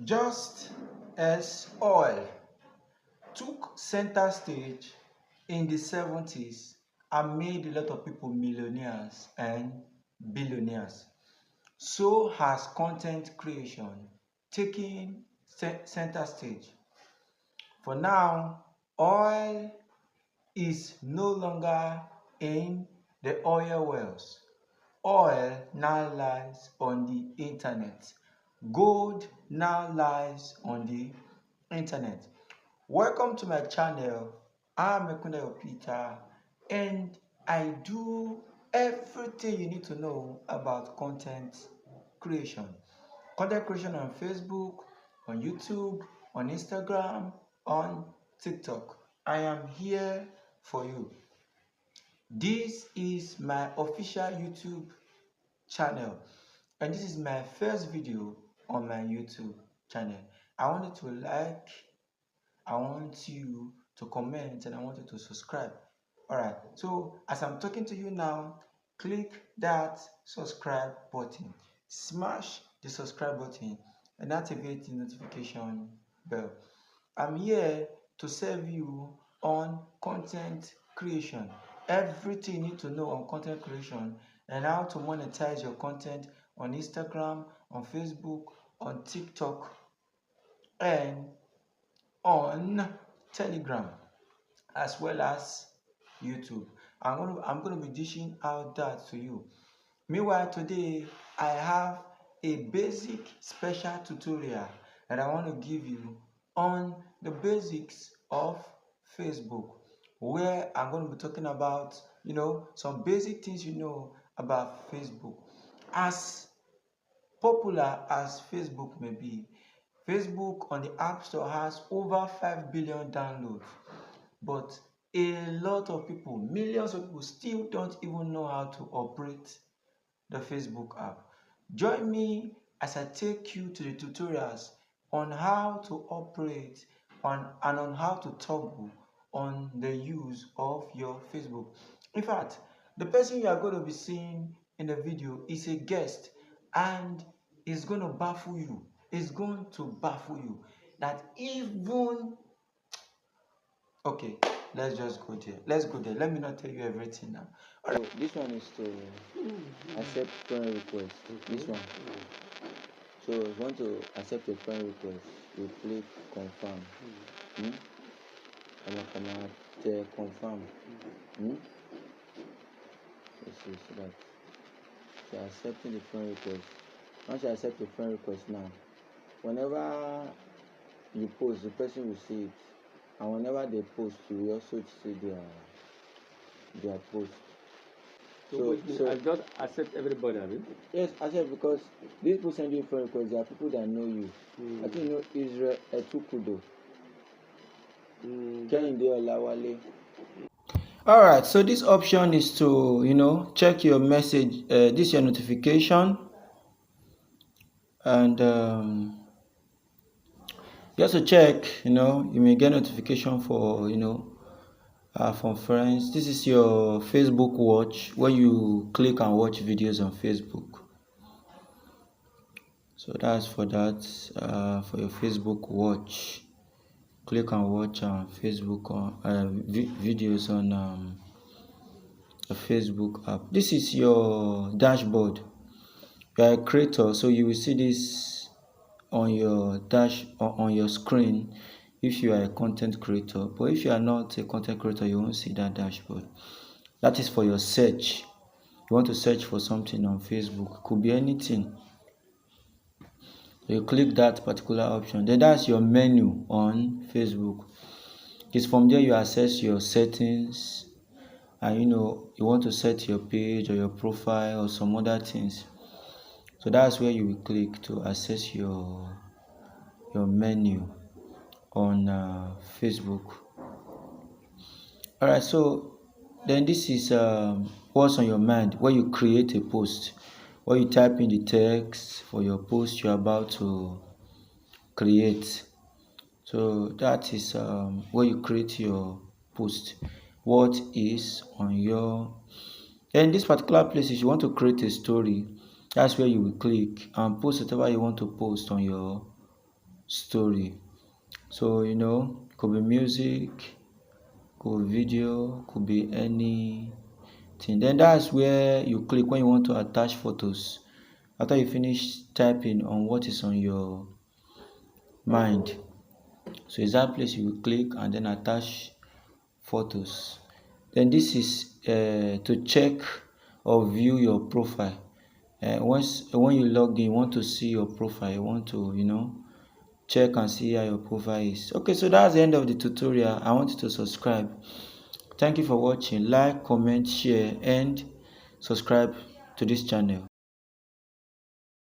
Just as oil took center stage in the 70s and made a lot of people millionaires and billionaires, so has content creation taking center stage. For now, oil is no longer in the oil wells. Oil now lies on the internet. Gold now lies on the internet. Welcome to my channel. I'm Ekundayo Peter, and I do everything you need to know about content creation. Content creation on Facebook, on YouTube, on Instagram, on TikTok. I am here for you. This is my official YouTube channel, and this is my first video on my YouTube channel. I want you to like, I want you to comment, and I want you to subscribe. Alright, so as I'm talking to you now, click that subscribe button, smash the subscribe button, and activate the notification bell. I'm here to serve you on content creation. Everything you need to know on content creation and how to monetize your content on Instagram, on Facebook, on TikTok, and on Telegram, as well as YouTube. I'm going to be dishing out that to you. Meanwhile, today I have a basic special tutorial that I want to give you on the basics of Facebook, where I'm going to be talking about, some basic things about Facebook. As popular as Facebook may be, Facebook on the App Store has over 5 billion downloads, but a lot of people, millions of people, still don't even know how to operate the Facebook app. Join me as I take you to the tutorials on how to operate and on how to toggle on the use of your Facebook. In fact, the person you are going to be seeing in the video is a guest, and is going to baffle you. It's going to baffle you that even okay, let's just go there. Let's go there. Let me not tell you everything now. All right. So this one is to accept friend request. This one. So if you want to accept a friend request, you click confirm. Confirm. Let's see, so that you're accepting the friend request. Once you accept the friend request now, whenever you post, the person will see it. And whenever they post, you will also see their post. So I just accept everybody, I mean? Yes, accept, because these people sending friend requests, they are people that know you. I think you know Israel Etukudo. Kehinde Olawale. Alright, so this option is to check your message. This is your notification, and just to check, you may get notification for from friends. This is your Facebook watch, where you click and watch videos on Facebook. So that's for that. For your Facebook watch, click and watch on Facebook videos on the Facebook app. This is your dashboard. You are a creator, so you will see this on your on your screen if you are a content creator. But if you are not a content creator, you won't see that dashboard. That is for your search. You want to search for something on Facebook, could be anything. You click that particular option, then that's your menu on Facebook. It's from there you access your settings, and you want to set your page or your profile or some other things. So that's where you will click to access your menu on Facebook. Alright, so then this is what's on your mind, where you create a post, where you type in the text for your post you're about to create. So that is where you create your post. What is on your, in this particular place, if you want to create a story, that's where you will click and post whatever you want to post on your story. So could be music, could be video, could be anything. Then that's where you click when you want to attach photos. After you finish typing on what is on your mind, so it's that place you will click and then attach photos. Then this is to check or view your profile. When you log in, you want to see your profile, you want to check and see how your profile is. Okay, so that's the end of the tutorial. I want you to subscribe. Thank you for watching. Like, comment, share, and subscribe to this channel.